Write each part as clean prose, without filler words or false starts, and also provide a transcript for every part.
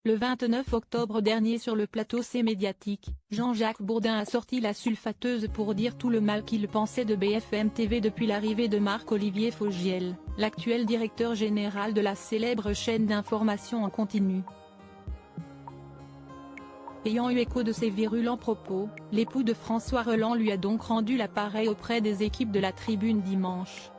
Le 29 octobre dernier sur le plateau C'est Médiatique, Jean-Jacques Bourdin a sorti la sulfateuse pour dire tout le mal qu'il pensait de BFM TV depuis l'arrivée de Marc-Olivier Fogiel, l'actuel directeur général de la célèbre chaîne d'information en continu. Ayant eu écho de ses virulents propos, l'époux de François Rolland lui a donc rendu l'appareil auprès des équipes de la Tribune dimanche.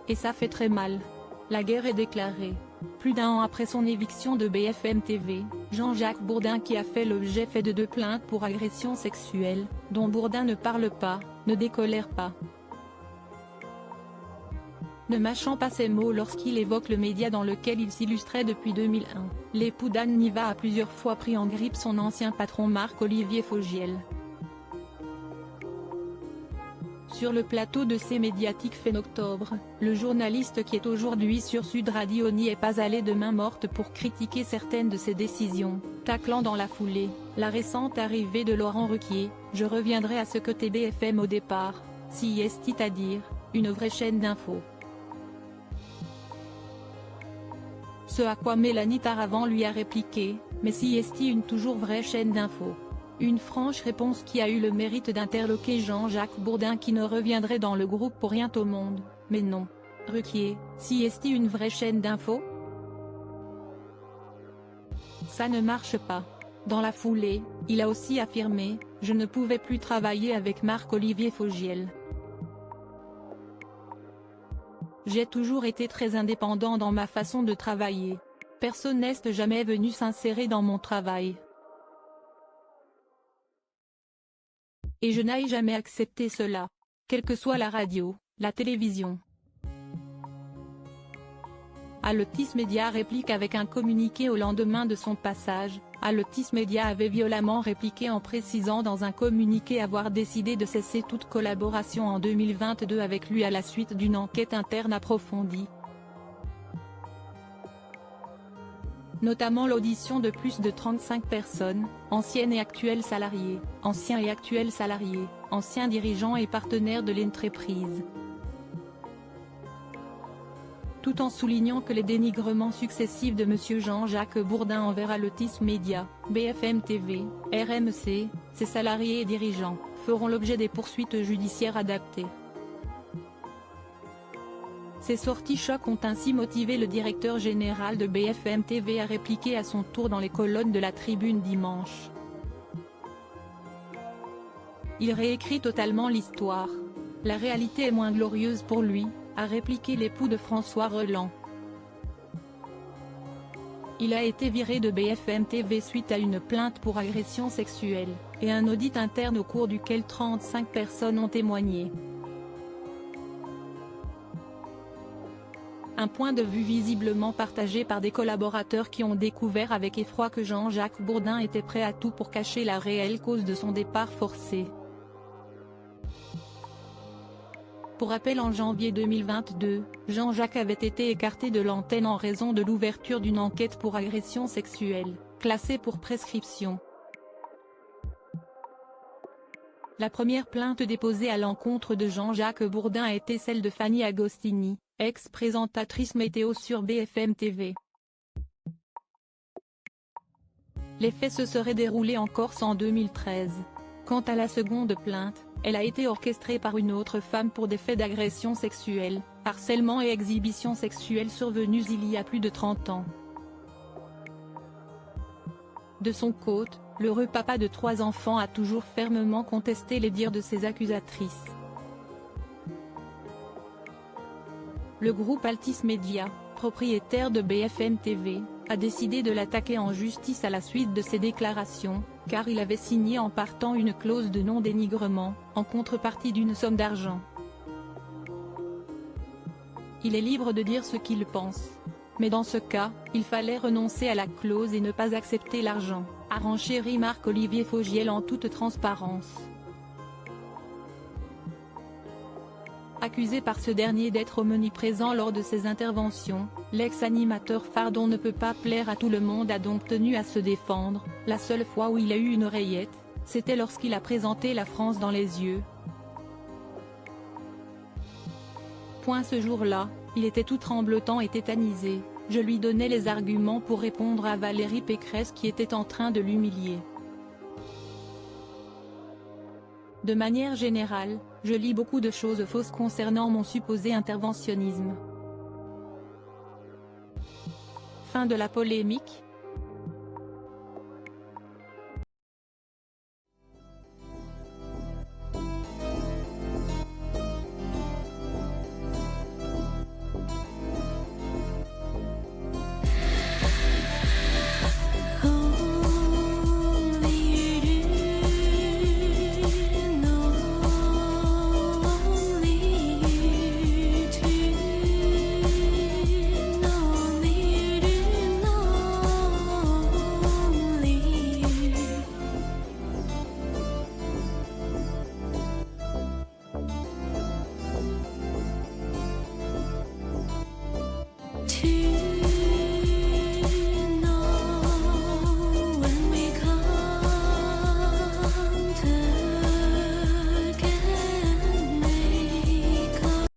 Et ça fait très mal. La guerre est déclarée. Plus d'1 an après son éviction de BFM TV, Jean-Jacques Bourdin qui a fait l'objet de 2 plaintes pour agression sexuelle, dont Bourdin ne parle pas, ne décolère pas. Ne mâchant pas ses mots lorsqu'il évoque le média dans lequel il s'illustrait depuis 2001, l'époux d'Anne Niva a plusieurs fois pris en grippe son ancien patron Marc-Olivier Fogiel. Sur le plateau de C'est Médiatique fin octobre, le journaliste qui est aujourd'hui sur Sud Radio n'y est pas allé de main morte pour critiquer certaines de ses décisions, taclant dans la foulée la récente arrivée de Laurent Ruquier. Je reviendrai à ce que t'est BFM au départ, si c'est-à-dire une vraie chaîne d'infos. Ce à quoi Mélanie Taravant lui a répliqué, mais si est une toujours vraie chaîne d'infos. Une franche réponse qui a eu le mérite d'interloquer Jean-Jacques Bourdin qui ne reviendrait dans le groupe pour rien au monde, mais non. Ruquier, si est une vraie chaîne d'infos? Ça ne marche pas. Dans la foulée, il a aussi affirmé, je ne pouvais plus travailler avec Marc-Olivier Fogiel. J'ai toujours été très indépendant dans ma façon de travailler. Personne n'est jamais venu s'insérer dans mon travail. Et je n'ai jamais accepté cela. Quelle que soit la radio, la télévision. Altis Media réplique avec un communiqué au lendemain de son passage. Altis Media avait violemment répliqué en précisant dans un communiqué avoir décidé de cesser toute collaboration en 2022 avec lui à la suite d'une enquête interne approfondie. Notamment l'audition de plus de 35 personnes, anciennes et actuels salariés, anciens et actuels salariés, anciens dirigeants et partenaires de l'entreprise. Tout en soulignant que les dénigrements successifs de M. Jean-Jacques Bourdin envers Altis Media, BFM TV, RMC, ses salariés et dirigeants, feront l'objet des poursuites judiciaires adaptées. Ces sorties chocs ont ainsi motivé le directeur général de BFM TV à répliquer à son tour dans les colonnes de la Tribune dimanche. Il réécrit totalement l'histoire. La réalité est moins glorieuse pour lui, a répliqué l'époux de François Rolland. Il a été viré de BFM TV suite à une plainte pour agression sexuelle, et un audit interne au cours duquel 35 personnes ont témoigné. Un point de vue visiblement partagé par des collaborateurs qui ont découvert avec effroi que Jean-Jacques Bourdin était prêt à tout pour cacher la réelle cause de son départ forcé. Pour rappel, en janvier 2022, Jean-Jacques avait été écarté de l'antenne en raison de l'ouverture d'une enquête pour agression sexuelle, classée pour prescription. La première plainte déposée à l'encontre de Jean-Jacques Bourdin a été celle de Fanny Agostini, ex-présentatrice météo sur BFM TV. Les faits se seraient déroulés en Corse en 2013. Quant à la seconde plainte, elle a été orchestrée par une autre femme pour des faits d'agression sexuelle, harcèlement et exhibition sexuelle survenus il y a plus de 30 ans. De son côté, l'heureux papa de 3 enfants a toujours fermement contesté les dires de ses accusatrices. Le groupe Altis Media, propriétaire de BFM TV, a décidé de l'attaquer en justice à la suite de ses déclarations, car il avait signé en partant une clause de non-dénigrement, en contrepartie d'une somme d'argent. Il est libre de dire ce qu'il pense. Mais dans ce cas, il fallait renoncer à la clause et ne pas accepter l'argent, a renchéri Marc-Olivier Fogiel en toute transparence. Accusé par ce dernier d'être omniprésent lors de ses interventions, l'ex-animateur phare dont ne peut pas plaire à tout le monde a donc tenu à se défendre. La seule fois où il a eu une oreillette, c'était lorsqu'il a présenté la France dans les yeux. Ce jour-là, il était tout tremblotant et tétanisé, Je lui donnais les arguments pour répondre à Valérie Pécresse qui était en train de l'humilier. De manière générale, je lis beaucoup de choses fausses concernant mon supposé interventionnisme. Fin de la polémique.